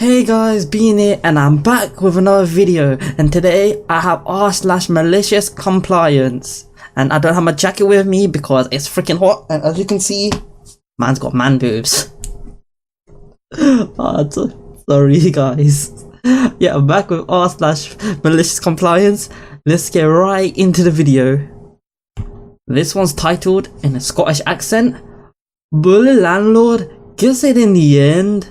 Hey guys, Bean here, and I'm back with another video, and today I have r/malicious compliance, and I don't have my jacket with me because it's freaking hot, and as you can see, man's got man boobs. Sorry guys. Yeah, I'm back with r/malicious compliance. Let's get right into the video. This one's titled in a Scottish accent, "Bully landlord gets it in the end."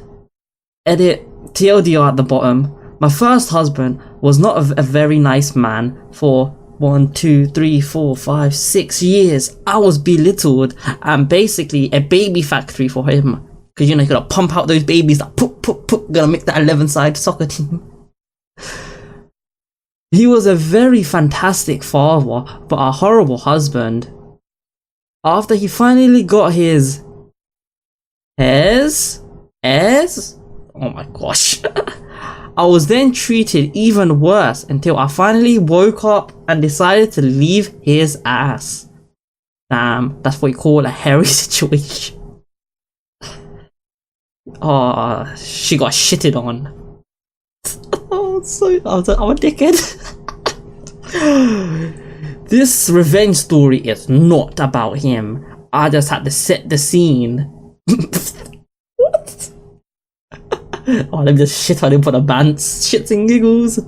Edit. TLDR at the bottom. My first husband was not a very nice man. For 1, 2, 3, 4, 5, 6 years I was belittled and basically a baby factory for him, because you know, you gotta pump out those babies that gonna make that 11-side soccer team. He was a very fantastic father, but a horrible husband. After he finally got his heirs, oh my gosh. I was then treated even worse until I finally woke up and decided to leave his ass. Damn, that's what you call a hairy situation. Oh, she got shitted on. I'm a dickhead. This revenge story is not about him. I just had to set the scene. What? Oh, let me just shit on him for the bants. Shits and giggles.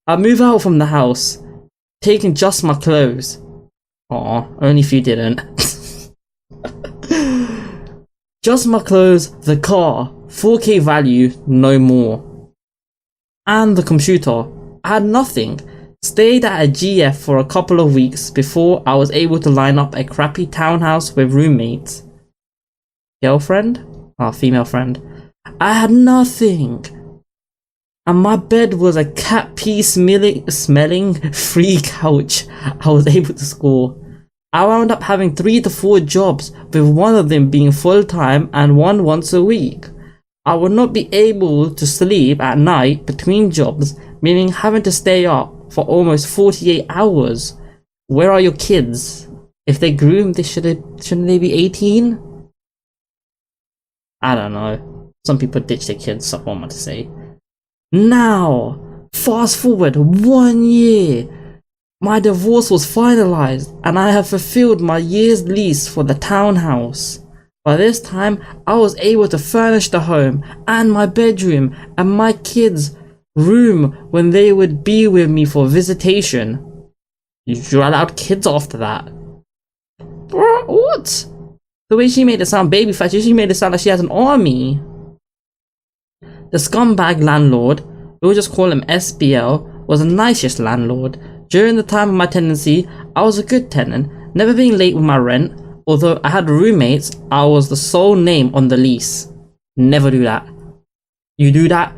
I move out from the house, taking just my clothes. Aw, only if you didn't. Just my clothes, the car, 4K value, no more. And the computer. I had nothing. Stayed at a GF for a couple of weeks before I was able to line up a crappy townhouse with roommates. Girlfriend? Oh, female friend. I had nothing, and my bed was a cat pee smelling free couch I was able to score. I wound up having 3 to 4 jobs, with one of them being full-time and one once a week. I would not be able to sleep at night between jobs, meaning having to stay up for almost 48 hours. Where are your kids? If they groomed, shouldn't they be 18? I don't know. Some people ditch their kids, so what am I to say? Now, fast forward 1 year. My divorce was finalized and I have fulfilled my year's lease for the townhouse. By this time, I was able to furnish the home and my bedroom and my kids' room when they would be with me for visitation. You're allowed kids after that. What? The way she made it sound baby factory, she made it sound like she has an army. The scumbag landlord, we'll just call him SBL, was the nicest landlord. During the time of my tenancy, I was a good tenant, never being late with my rent. Although I had roommates, I was the sole name on the lease. Never do that. You do that,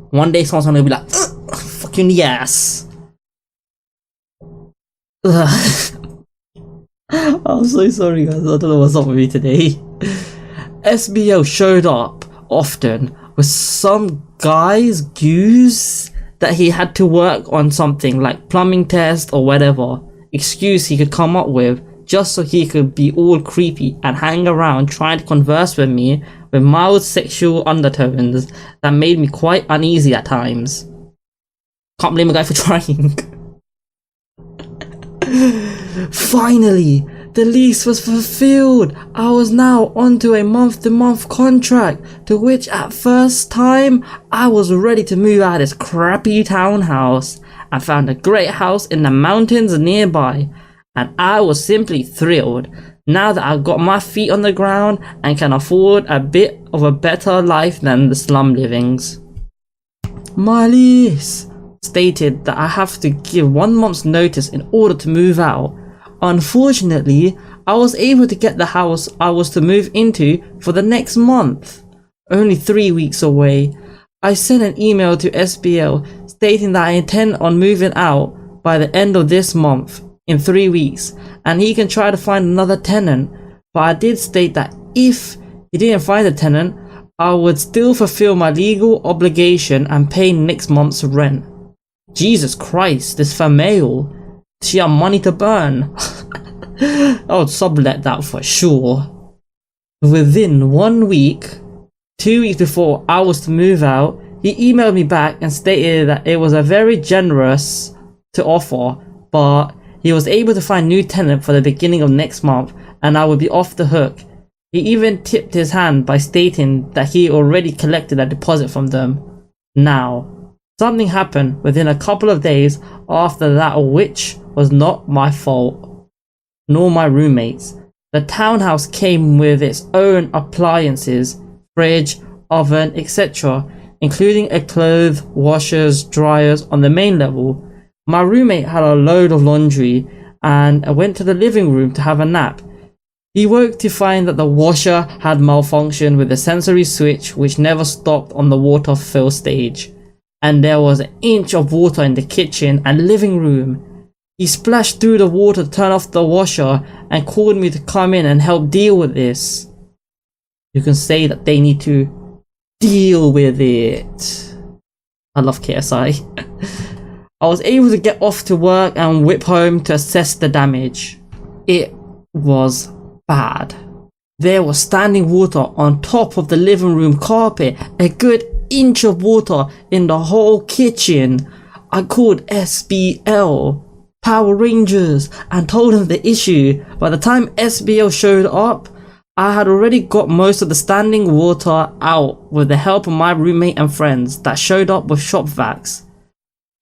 one day someone's gonna be like, fuck you in the ass. I'm so sorry guys, I don't know what's up with me today. SBL showed up often with some guy's goose that he had to work on something like plumbing test or whatever excuse he could come up with, just so he could be all creepy and hang around trying to converse with me with mild sexual undertones that made me quite uneasy at times. Can't blame a guy for trying. Finally, the lease was fulfilled. I was now onto a month-to-month contract, to which at first time I was ready to move out of this crappy townhouse. I found a great house in the mountains nearby, and I was simply thrilled now that I got my feet on the ground and can afford a bit of a better life than the slum livings. My lease stated that I have to give 1 month's notice in order to move out. Unfortunately, I was able to get the house I was to move into for the next month, only 3 weeks away. I sent an email to SBL stating that I intend on moving out by the end of this month, in 3 weeks, and he can try to find another tenant, but I did state that if he didn't find a tenant, I would still fulfill my legal obligation and pay next month's rent. Jesus Christ, this female. She had money to burn. I would sublet that for sure. Within 1 week, 2 weeks before I was to move out, he emailed me back and stated that it was a very generous to offer, but he was able to find new tenant for the beginning of next month and I would be off the hook. He even tipped his hand by stating that he already collected a deposit from them. Now, something happened within a couple of days after that, which was not my fault, nor my roommates. The townhouse came with its own appliances, fridge, oven, etc., including a clothes, washers, dryers on the main level. My roommate had a load of laundry and I went to the living room to have a nap. He woke to find that the washer had malfunctioned with the sensory switch which never stopped on the water fill stage, and there was an inch of water in the kitchen and living room. He splashed through the water to turn off the washer and called me to come in and help deal with this. You can say that they need to deal with it. I love KSI. I was able to get off to work and whip home to assess the damage. It was bad. There was standing water on top of the living room carpet, a good inch of water in the whole kitchen. I called SBL, Power Rangers, and told them the issue. By the time SBL showed up, I had already got most of the standing water out with the help of my roommate and friends that showed up with shop vacs.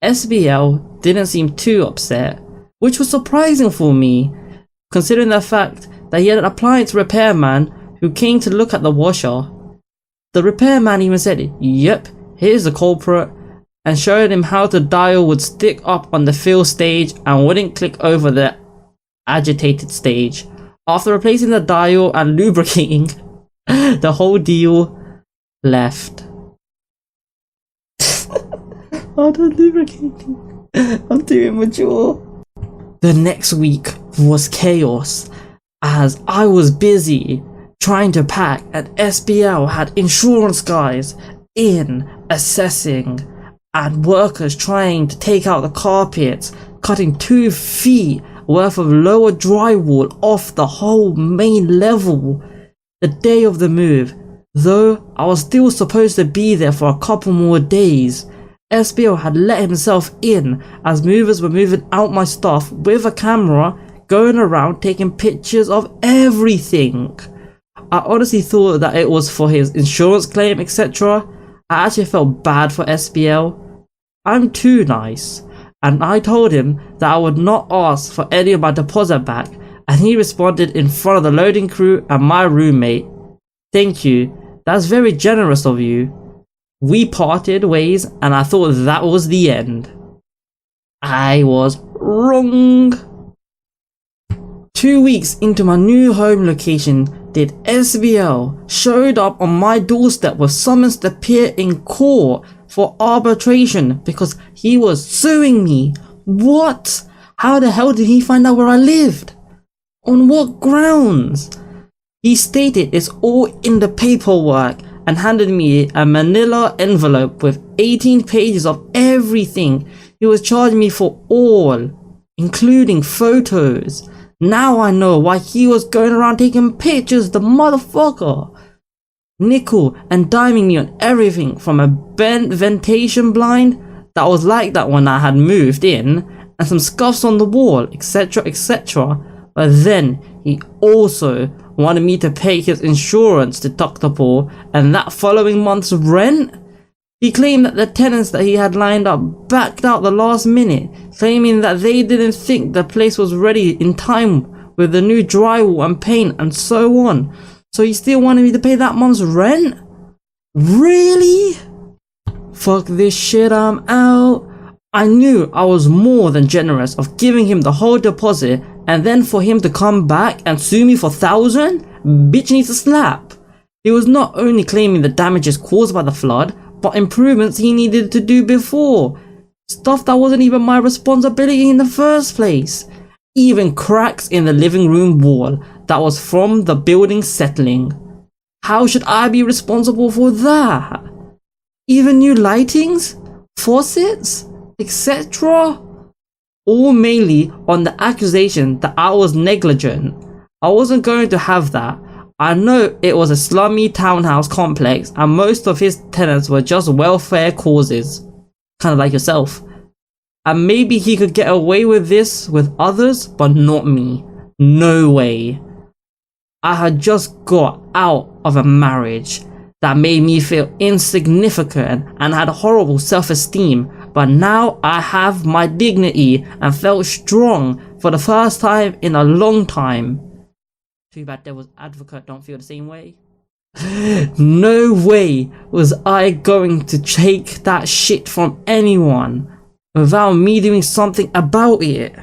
SBL didn't seem too upset, which was surprising for me, considering the fact that he had an appliance repairman who came to look at the washer. The repairman even said, "Yep, here's the culprit," and showed him how the dial would stick up on the fill stage and wouldn't click over the agitated stage. After replacing the dial and lubricating, the whole deal left. Oh, the lubricating. I'm too immature. The next week was chaos, as I was busy trying to pack and SBL had insurance guys in assessing and workers trying to take out the carpets, cutting 2 feet worth of lower drywall off the whole main level. The day of the move, though I was still supposed to be there for a couple more days, SBL had let himself in as movers were moving out my stuff with a camera, going around taking pictures of everything. I honestly thought that it was for his insurance claim, etc. I actually felt bad for SBL. I'm too nice, and I told him that I would not ask for any of my deposit back, and he responded in front of the loading crew and my roommate, "Thank you, that's very generous of you." We parted ways and I thought that was the end. I was wrong. 2 weeks into my new home location, did SBL showed up on my doorstep with summons to appear in court for arbitration because he was suing me. What? How the hell did he find out where I lived? On what grounds? He stated it's all in the paperwork and handed me a manila envelope with 18 pages of everything he was charging me for, all, including photos. Now I know why he was going around taking pictures, the motherfucker. Nickel and diming me on everything from a bent ventilation blind that was like that when I had moved in, and some scuffs on the wall, etc, etc. But then he also wanted me to pay his insurance deductible and that following month's rent. He claimed that the tenants that he had lined up backed out the last minute, claiming that they didn't think the place was ready in time with the new drywall and paint and so on. So he still wanted me to pay that month's rent? Really? Fuck this shit, I'm out. I knew I was more than generous of giving him the whole deposit, and then for him to come back and sue me for 1,000? Bitch needs a slap. He was not only claiming the damages caused by the flood, but improvements he needed to do before. Stuff that wasn't even my responsibility in the first place. Even cracks in the living room wall that was from the building settling. How should I be responsible for that? Even new lightings, faucets, etc. All mainly on the accusation that I was negligent. I wasn't going to have that. I know it was a slummy townhouse complex and most of his tenants were just welfare causes, kind of like yourself. And maybe he could get away with this with others, but not me. No way. I had just got out of a marriage that made me feel insignificant and had horrible self-esteem, but now I have my dignity and felt strong for the first time in a long time. Too bad Devil's Advocate don't feel the same way. No way was I going to take that shit from anyone without me doing something about it.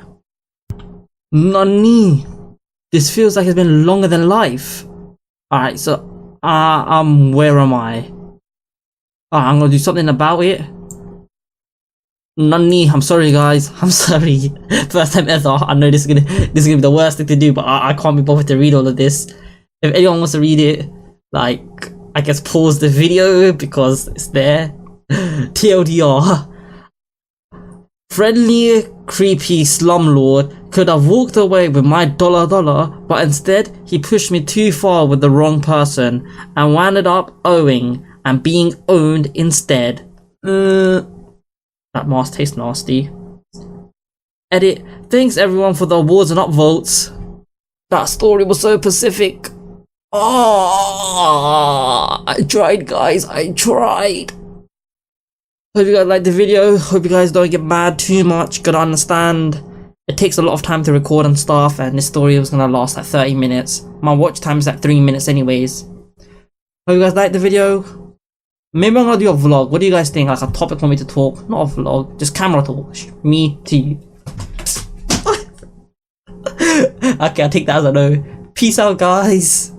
Nani. This feels like it's been longer than life. Alright, so where am I? I'm gonna do something about it. Nani, I'm sorry guys, I'm sorry. First time ever. I know this is gonna be the worst thing to do, but I can't be bothered to read all of this. If anyone wants to read it, like, I guess pause the video because it's there. TLDR. Friendly, creepy slumlord could have walked away with my dollar, but instead he pushed me too far with the wrong person and wound up owing and being owned instead. That mask tastes nasty. Edit. Thanks everyone for the awards and upvotes. That story was so Pacific. Oh, I tried guys, I tried. Hope you guys liked the video. Hope you guys don't get mad too much. Gotta understand, it takes a lot of time to record and stuff, and this story was gonna last like 30 minutes. My watch time is like 3 minutes anyways. Hope you guys liked the video. Maybe I'm gonna do a vlog. What do you guys think? Like a topic for me to talk? Not a vlog, just camera talk. Me to you. Okay, I'll take that as a no. Peace out guys.